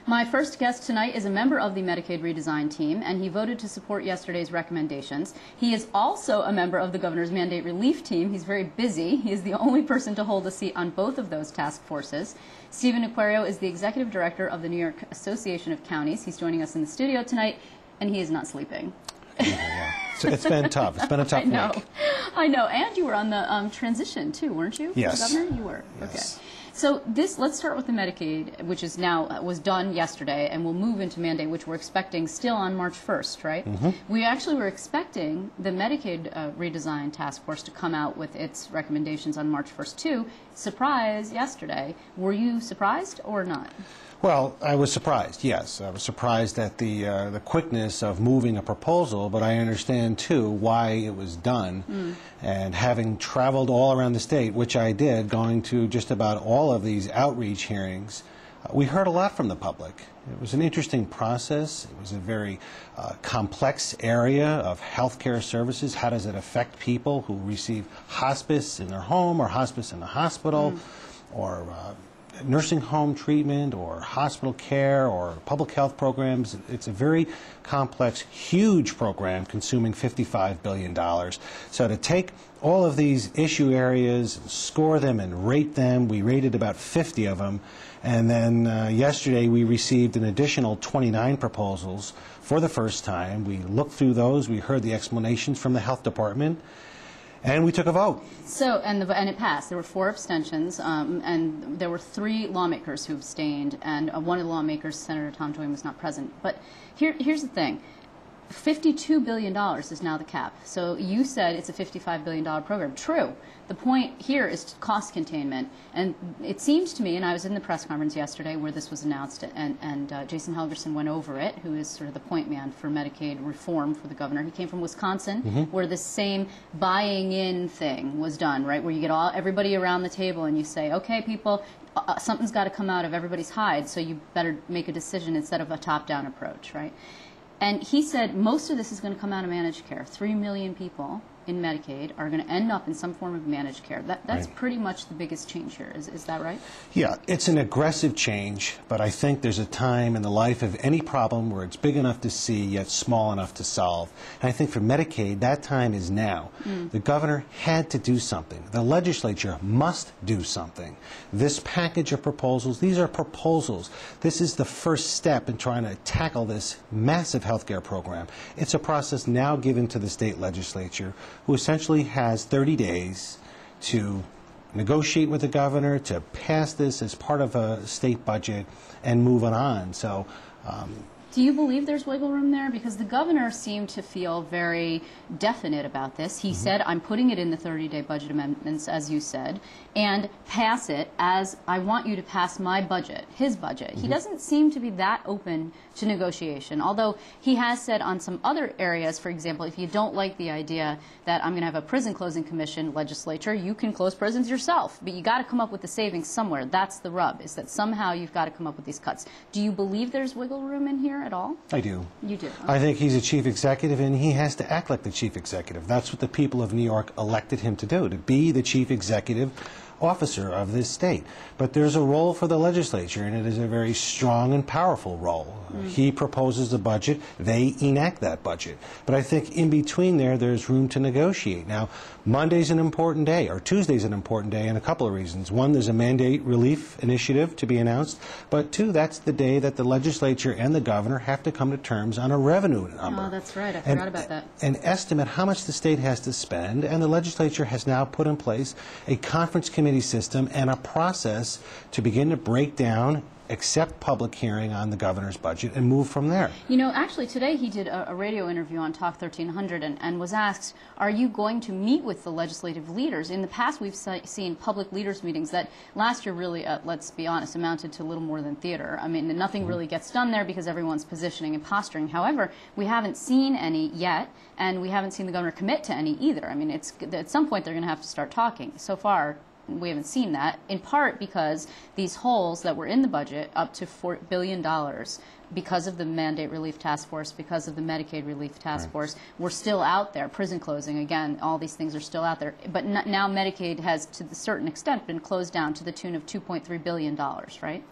My first guest tonight is a member of the Medicaid redesign team, and he voted to support yesterday's recommendations. He is also a member of the governor's mandate relief team. He's very busy. He is the only person to hold a seat on both of those task forces. Stephen Acquario is the executive director of the New York Association of Counties. He's joining us in the studio tonight, and he is not sleeping. Yeah. So it's been tough. It's been a tough week. I know. And you were on the transition, too, weren't you? Yes. Governor? You were. Yes. Okay. So let's start with the Medicaid, which is now was done yesterday, and we'll move into mandate, which we're expecting still on March 1st, right? Mm-hmm. We actually were expecting the Medicaid redesign task force to come out with its recommendations on March 1st, too. Surprise yesterday. Were you surprised or not? Well, I was surprised, yes. I was surprised at the quickness of moving a proposal, but I understand, too, why it was done. And having traveled all around the state, which I did, going to just about all of these outreach hearings, we heard a lot from the public. It was an interesting process. It was a very complex area of healthcare services. How does it affect people who receive hospice in their home or hospice in the hospital or nursing home treatment or hospital care or public health programs? It's a very complex, huge program consuming $55 billion. So to take all of these issue areas and score them and rate them, we rated about 50 of them. And then yesterday we received an additional 29 proposals for the first time. We looked through those. We heard the explanations from the health department. And we took a vote. So, and it passed. There were 4 abstentions, and there were 3 lawmakers who abstained, and one of the lawmakers, Senator Tom Joy, was not present. But here's the thing. $52 billion is now the cap. So you said it's a $55 billion program. True. The point here is cost containment. And it seems to me, and I was in the press conference yesterday where this was announced, and Jason Helgerson went over it, who is sort of the point man for Medicaid reform for the governor. He came from Wisconsin, where the same buying in thing was done, right, where you get everybody around the table and you say, okay, people, something's got to come out of everybody's hide, so you better make a decision instead of a top-down approach, right? And he said most of this is going to come out of managed care. 3 million people in Medicaid are going to end up in some form of managed care. That's right. Pretty much the biggest change here. Is that right? Yeah, it's an aggressive change, but I think there's a time in the life of any problem where it's big enough to see yet small enough to solve. And I think for Medicaid, that time is now. The governor had to do something. The legislature must do something. This package of proposals, these are proposals. This is the first step in trying to tackle this massive health care program. It's a process now given to the state legislature, who essentially has 30 days to negotiate with the governor, to pass this as part of a state budget, and move it on. So, do you believe there's wiggle room there? Because the governor seemed to feel very definite about this. He said, I'm putting it in the 30-day budget amendments, as you said, and pass it as I want you to pass my budget, his budget. He doesn't seem to be that open to negotiation, although he has said on some other areas, for example, if you don't like the idea that I'm going to have a prison closing commission legislature, you can close prisons yourself, but you got to come up with the savings somewhere. That's the rub, is that somehow you've got to come up with these cuts. Do you believe there's wiggle room in here at all? I do. You do? Okay. I think he's a chief executive, and he has to act like the chief executive. That's what the people of New York elected him to do, to be the chief executive officer of this state. But there's a role for the legislature, and it is a very strong and powerful role. He proposes the budget, they enact that budget. But I think in between there's room to negotiate. Now, Monday's an important day, or Tuesday's an important day, and a couple of reasons. One, there's a mandate relief initiative to be announced, but two, that's the day that the legislature and the governor have to come to terms on a revenue number. Oh, that's right. I forgot about that. An estimate how much the state has to spend, and the legislature has now put in place a conference committee system and a process to begin to break down, accept public hearing on the governor's budget, and move from there. You know, actually today he did a radio interview on Talk 1300 and was asked, are you going to meet with the legislative leaders? In the past we've seen public leaders meetings that last year really, let's be honest, amounted to little more than theater. I mean, nothing really gets done there because everyone's positioning and posturing. However, we haven't seen any yet, and we haven't seen the governor commit to any either. I mean, at some point they're going to have to start talking. So far, we haven't seen that, in part because these holes that were in the budget, up to $4 billion, because of the Mandate Relief Task Force, because of the Medicaid Relief Task Force, were still out there. Prison closing, again, all these things are still out there. But now Medicaid has, to a certain extent, been closed down to the tune of $2.3 billion, right?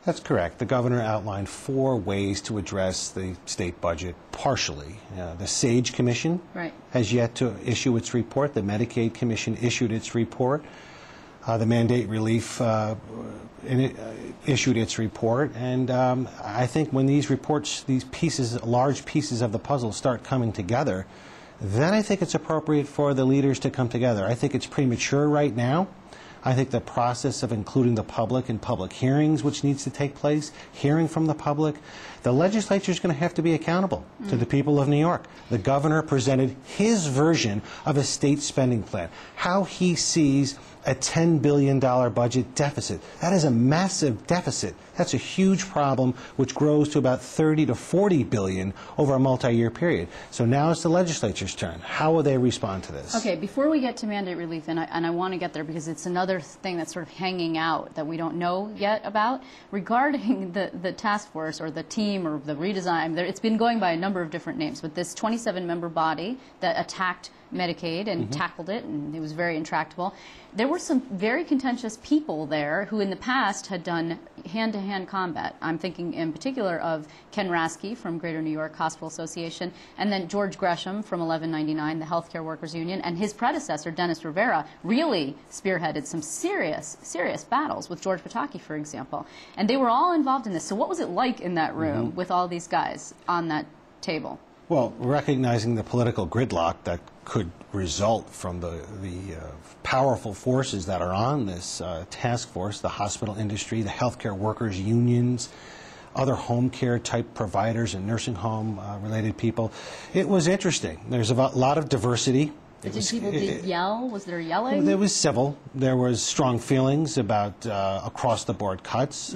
That's correct. The governor outlined 4 ways to address the state budget partially. The SAGE Commission has yet to issue its report. The Medicaid Commission issued its report. The Mandate Relief issued its report. And I think when these reports, these pieces, large pieces of the puzzle start coming together, then I think it's appropriate for the leaders to come together. I think it's premature right now. I think the process of including the public in public hearings, which needs to take place, hearing from the public, the legislature is going to have to be accountable to the people of New York. The governor presented his version of a state spending plan, how he sees a $10 billion budget deficit. That is a massive deficit. That's a huge problem, which grows to about 30 to 40 billion over a multi-year period. So now it's the legislature's turn. How will they respond to this? Okay, before we get to mandate relief, and I want to get there because it's another thing that's sort of hanging out that we don't know yet about, regarding the task force or the team or the redesign. It's been going by a number of different names, but this 27-member body that attacked Medicaid and tackled it, and it was very intractable. There were some very contentious people there who in the past had done hand-to-hand combat. I'm thinking in particular of Ken Rasky from Greater New York Hospital Association, and then George Gresham from 1199, the Healthcare Workers Union, and his predecessor, Dennis Rivera, really spearheaded some serious battles with George Pataki, for example. And they were all involved in this. So what was it like in that room with all these guys on that table? Well, recognizing the political gridlock that could result from the powerful forces that are on this task force, the hospital industry, the healthcare workers unions, other home care type providers and nursing home related people, it was interesting. There's a lot of diversity. Did people yell? Was there yelling? There was civil. There was strong feelings about across-the-board cuts.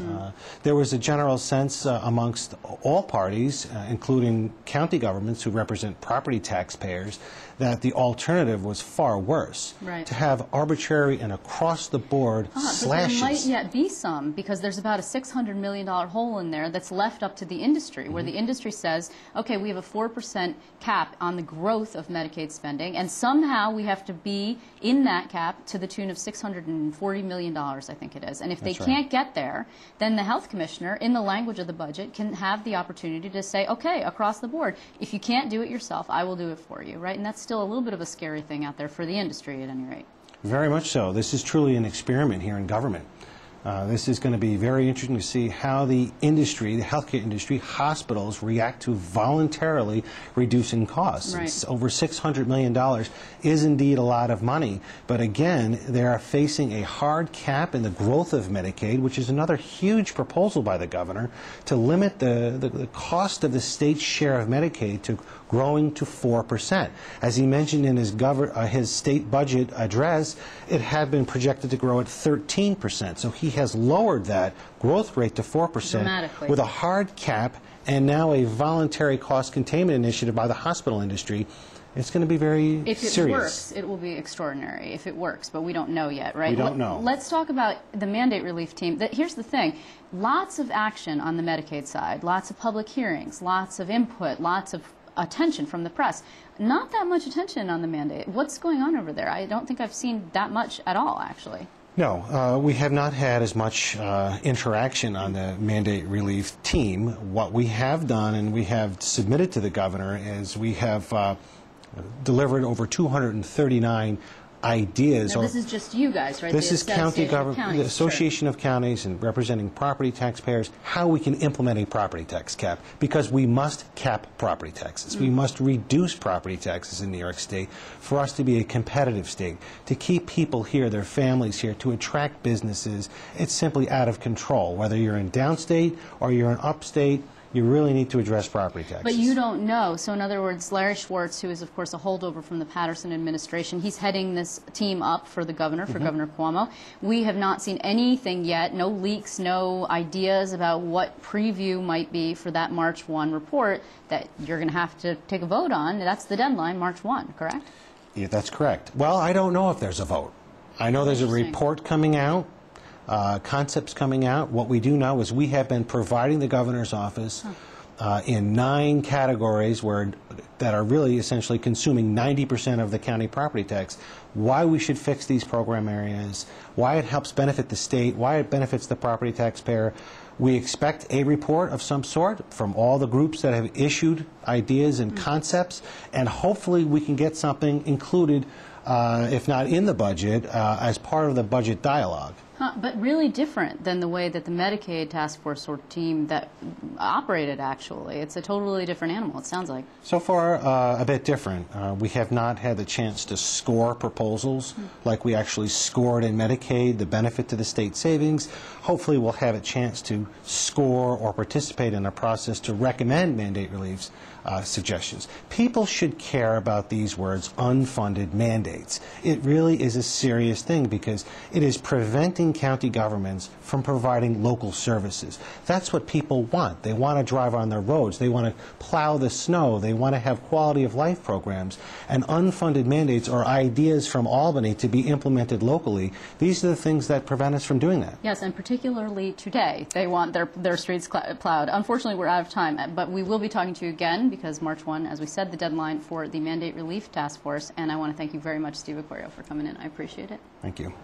There was a general sense amongst all parties, including county governments who represent property taxpayers, that the alternative was far worse. Right. To have arbitrary and across-the-board slashes. But there might yet be some, because there's about a $600 million hole in there that's left up to the industry, where the industry says, okay, we have a 4% cap on the growth of Medicaid spending, and somehow we have to be in that cap to the tune of $640 million, I think it is. And if they can't get there, then the health commissioner, in the language of the budget, can have the opportunity to say, okay, across the board, if you can't do it yourself, I will do it for you, right? And that's still a little bit of a scary thing out there for the industry, at any rate. Very much so. This is truly an experiment here in government. This is going to be very interesting to see how the industry, the healthcare industry, hospitals react to voluntarily reducing costs. Right. It's over $600 million is indeed a lot of money, but again, they are facing a hard cap in the growth of Medicaid, which is another huge proposal by the governor to limit the cost of the state's share of Medicaid to growing to 4%. As he mentioned in his state budget address, it had been projected to grow at 13%. So he has lowered that growth rate to 4% with a hard cap and now a voluntary cost containment initiative by the hospital industry. It's going to be very serious. If it works, it will be extraordinary if it works, but we don't know yet, right? We don't know. Let's talk about the mandate relief team. Here's the thing. Lots of action on the Medicaid side, lots of public hearings, lots of input, lots of attention from the press. Not that much attention on the mandate. What's going on over there? I don't think I've seen that much at all, actually. No, we have not had as much interaction on the mandate relief team. What we have done and we have submitted to the governor is we have delivered over 239 ideas. Now, this is just you guys, right? This is county government, the Association of Counties and representing property taxpayers, how we can implement a property tax cap, because we must cap property taxes. We must reduce property taxes in New York State for us to be a competitive state, to keep people here, their families here, to attract businesses. It's simply out of control. Whether you're in downstate or you're in upstate, you really need to address property taxes. But you don't know. So in other words, Larry Schwartz, who is of course a holdover from the Patterson administration, he's heading this team up for the governor, for Governor Cuomo. We have not seen anything yet, no leaks, no ideas about what preview might be for that March 1 report that you're going to have to take a vote on. That's the deadline, March 1, correct? Yeah, that's correct. Well, I don't know if there's a vote. I know there's a report coming out. Concepts coming out. What we do know is we have been providing the governor's office in 9 categories that are really essentially consuming 90% of the county property tax, why we should fix these program areas, why it helps benefit the state, why it benefits the property taxpayer, We expect a report of some sort from all the groups that have issued ideas and concepts, and hopefully we can get something included, if not in the budget, as part of the budget dialogue. But really different than the way that the Medicaid task force sort of team that operated, actually. It's a totally different animal, it sounds like. So far, a bit different. We have not had the chance to score proposals like we actually scored in Medicaid, the benefit to the state savings. Hopefully we'll have a chance to score or participate in a process to recommend mandate reliefs suggestions. People should care about these words, unfunded mandates. It really is a serious thing because it is preventing county governments from providing local services. That's what people want. They want to drive on their roads. They want to plow the snow. They want to have quality of life programs. And unfunded mandates are ideas from Albany to be implemented locally. These are the things that prevent us from doing that. Yes, and particularly today, they want their streets plowed. Unfortunately, we're out of time, but we will be talking to you again because March 1, as we said, the deadline for the Mandate Relief Task Force. And I want to thank you very much, Steve Acquario, for coming in. I appreciate it. Thank you.